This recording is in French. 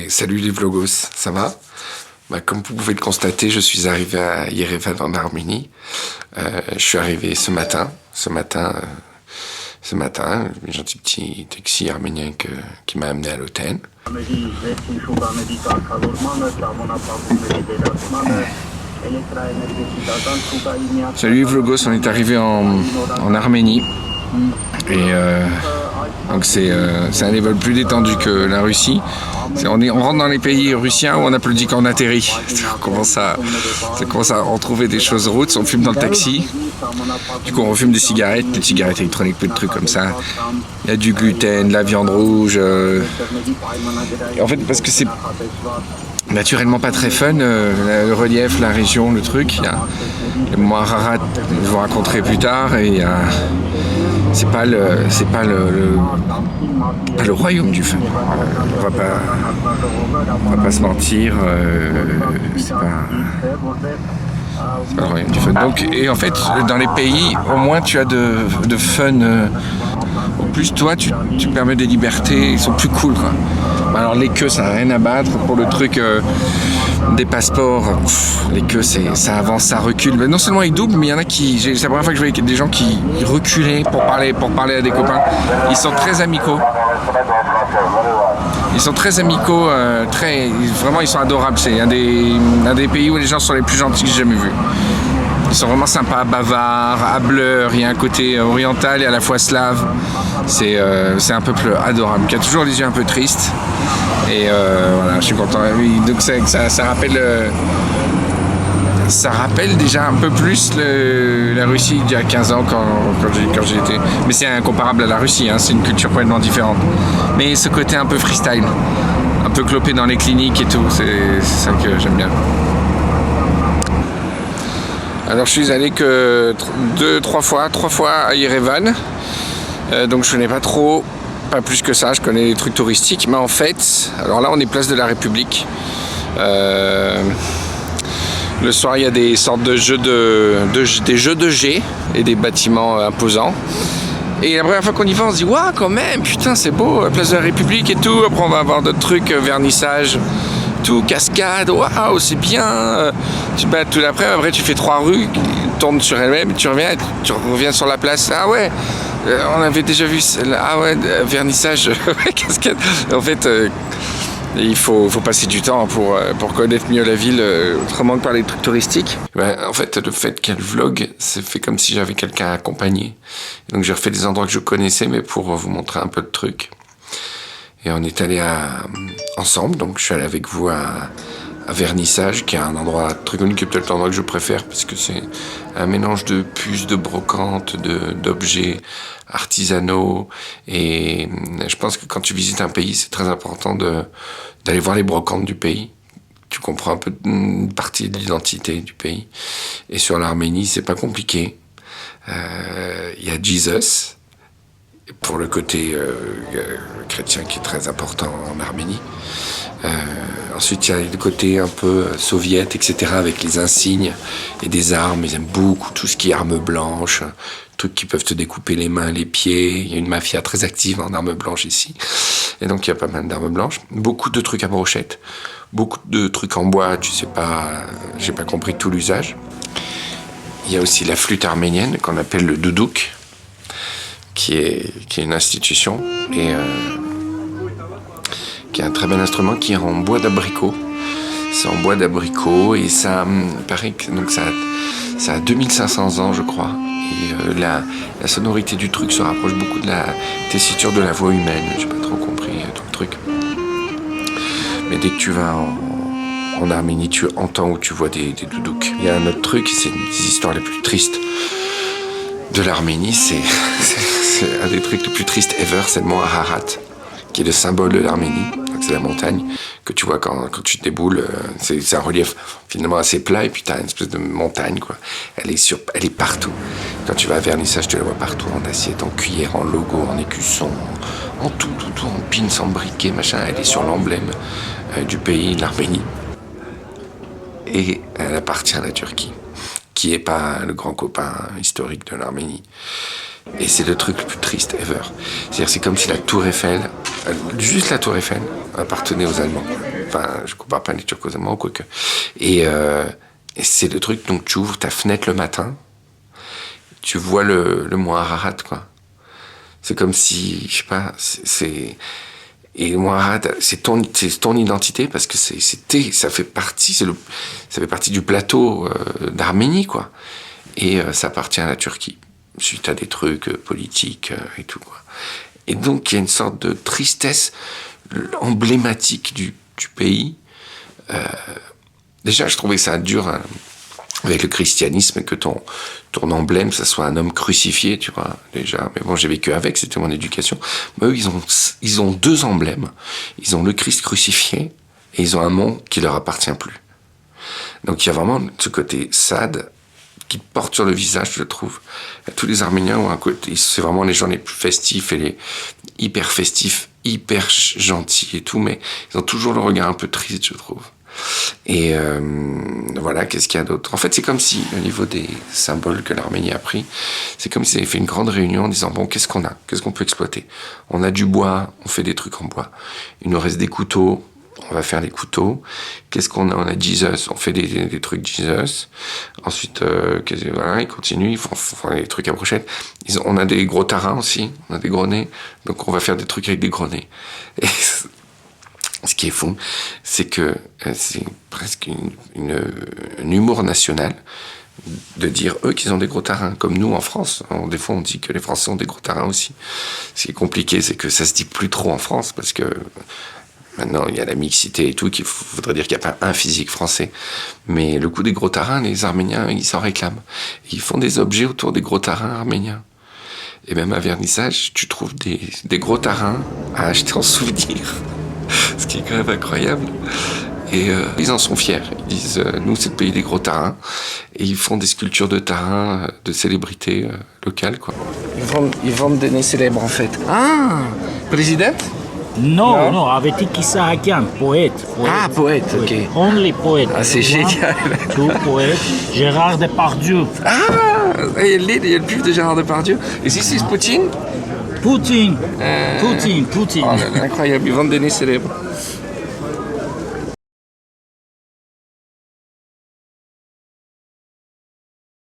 Salut les vlogos, ça va? Comme vous pouvez le constater, je suis arrivé à Yerevan en Arménie. Je suis arrivé ce matin, un gentil petit taxi arménien qui m'a amené à l'hôtel. Salut les vlogos, on est arrivé en Arménie. Et donc c'est un level plus détendu que la Russie. On rentre dans les pays russiens où on applaudit quand on atterrit. On commence à retrouver des choses routes. On fume dans le taxi. Du coup on fume des cigarettes électroniques, peu de trucs comme ça. Il y a du gluten, de la viande rouge. Et en fait parce que c'est naturellement pas très fun, le relief, la région, le truc. Il y a Ararat, je vous raconterai plus tard, et c'est pas le royaume du fun. On va pas se mentir, c'est pas le royaume du fun. Donc, et en fait, dans les pays, au moins tu as de fun. Au plus, toi, tu permets des libertés, ils sont plus cool, quoi. Alors les queues, ça n'a rien à battre. Pour le truc des passeports, les queues, ça avance, ça recule. Mais non seulement ils doublent, mais il y en a qui... C'est la première fois que je voyais des gens qui reculaient pour parler à des copains. Ils sont très amicaux. Vraiment, ils sont adorables. C'est un des pays où les gens sont les plus gentils que j'ai jamais vus. Ils sont vraiment sympas, bavards, hableurs. Il y a un côté oriental et à la fois slave. C'est un peuple adorable, qui a toujours les yeux un peu tristes. Et voilà, je suis content. Donc ça rappelle déjà un peu plus la Russie d'il y a 15 ans quand j'y étais. Mais c'est incomparable à la Russie, hein, c'est une culture complètement différente. Mais ce côté un peu freestyle, un peu clopé dans les cliniques et tout, c'est ça que j'aime bien. Alors je suis allé que trois fois à Yerevan. Donc je connais pas plus que ça, je connais les trucs touristiques. Mais en fait, alors là on est place de la République. Le soir il y a des sortes de jeux des jeux de G et des bâtiments imposants. Et la première fois qu'on y va, on se dit waouh quand même, putain c'est beau, place de la République et tout. Après on va avoir d'autres trucs, vernissage, tout, cascade, waouh c'est bien. Tu bats tout après tu fais 3 rues, tournes sur elles-mêmes, tu reviens sur la place. Ah ouais, on avait déjà vu, ah ouais, vernissage, cascade. En fait, il faut passer du temps pour connaître mieux la ville, autrement que par les trucs touristiques. En fait, le fait qu'elle vlog, c'est fait comme si j'avais quelqu'un à accompagner. Donc j'ai refait des endroits que je connaissais, mais pour vous montrer un peu de trucs. Et on est allé ensemble, donc je suis allé avec vous à Vernissage, qui est un endroit très connu, qui est peut-être l'endroit que je préfère, parce que c'est un mélange de puces, de brocantes, d'objets artisanaux. Et je pense que quand tu visites un pays, c'est très important d'aller voir les brocantes du pays. Tu comprends un peu une partie de l'identité du pays. Et sur l'Arménie, c'est pas compliqué. Il y a Jesus, pour le côté chrétien qui est très important en Arménie. Ensuite, il y a le côté un peu soviète, etc., avec les insignes et des armes. Ils aiment beaucoup tout ce qui est armes blanches, trucs qui peuvent te découper les mains, les pieds. Il y a une mafia très active en armes blanches ici. Et donc, il y a pas mal d'armes blanches. Beaucoup de trucs à brochette. Beaucoup de trucs en bois, tu sais pas, j'ai pas compris tout l'usage. Il y a aussi la flûte arménienne qu'on appelle le doudouk, qui est une institution et qui est un très bel instrument qui est en bois d'abricot. C'est en bois d'abricot et ça paraît que donc ça a 2500 ans, je crois. Et la sonorité du truc se rapproche beaucoup de la tessiture de la voix humaine. J'ai pas trop compris tout le truc. Mais dès que tu vas en Arménie, tu entends ou tu vois des doudouks. Il y a un autre truc, c'est une des histoires les plus tristes de l'Arménie. C'est un des trucs les plus tristes ever, c'est le mont Ararat, qui est le symbole de l'Arménie. C'est la montagne que tu vois quand tu déboules. C'est un relief finalement assez plat et puis tu as une espèce de montagne, quoi. Elle est partout. Quand tu vas à Vernissage, tu la vois partout, en assiette, en cuillère, en logo, en écusson, en tout, en pins, en briquet, machin. Elle est sur l'emblème du pays, l'Arménie. Et elle appartient à la Turquie, qui n'est pas le grand copain historique de l'Arménie. Et c'est le truc le plus triste ever. C'est-à-dire, c'est comme si la tour Eiffel juste la Tour Eiffel appartenait aux Allemands. Enfin, je compare pas les Turcs aux Allemands, quoique. Et c'est le truc, donc tu ouvres ta fenêtre le matin, tu vois le mont Ararat, quoi. C'est comme si, je sais pas, et le mont Ararat, c'est ton identité parce que ça fait partie du plateau d'Arménie, quoi. Et ça appartient à la Turquie, suite à des trucs politiques et tout, quoi. Et donc, il y a une sorte de tristesse emblématique du pays. Déjà, je trouvais ça dur avec le christianisme que ton emblème, ça soit un homme crucifié, tu vois, déjà. Mais bon, j'ai vécu avec, c'était mon éducation. Mais eux, ils ont 2 emblèmes. Ils ont le Christ crucifié et ils ont un mont qui leur appartient plus. Donc, il y a vraiment ce côté sad qui porte sur le visage, je trouve. Tous les Arméniens ont un côté, c'est vraiment les gens les plus festifs et les hyper festifs, hyper gentils et tout, mais ils ont toujours le regard un peu triste, je trouve. Et voilà, qu'est-ce qu'il y a d'autre? En fait, c'est comme si, au niveau des symboles que l'Arménie a pris, c'est comme s'ils avaient fait une grande réunion en disant, bon, qu'est-ce qu'on a? Qu'est-ce qu'on peut exploiter? On a du bois, on fait des trucs en bois. Il nous reste des couteaux, on va faire des couteaux. Qu'est-ce qu'on a? On a Jesus, on fait des trucs Jesus. Ensuite, voilà, ils continuent, ils font des trucs à brochette. On a des gros tarins aussi, on a des gros nez. Donc on va faire des trucs avec des gros nez. Et ce qui est fou, c'est que c'est presque un humour national de dire eux qu'ils ont des gros tarins, comme nous en France. Des fois on dit que les Français ont des gros tarins aussi. Ce qui est compliqué, c'est que ça se dit plus trop en France, parce que maintenant, il y a la mixité et tout, qui voudrait dire qu'il n'y a pas un physique français. Mais le coup des gros tarins, les Arméniens, ils s'en réclament. Ils font des objets autour des gros tarins arméniens. Et même à vernissage, tu trouves des gros tarins à acheter en souvenir. Ce qui est quand même incroyable. Et ils en sont fiers. Ils disent, nous, c'est le pays des gros tarins. Et ils font des sculptures de tarins, de célébrités locales, quoi. Ils vendent des nez célèbres, en fait. Ah, président? Non, Avetik Isaakian, poète. Ah, poète, ok. Only poète. Ah, c'est génial. Tout poète. Gérard Depardieu. Ah, il y a le pif de Gérard Depardieu. Et si c'est Poutine? Poutine. Oh, là, là, incroyable, ils vendent des nez célèbres.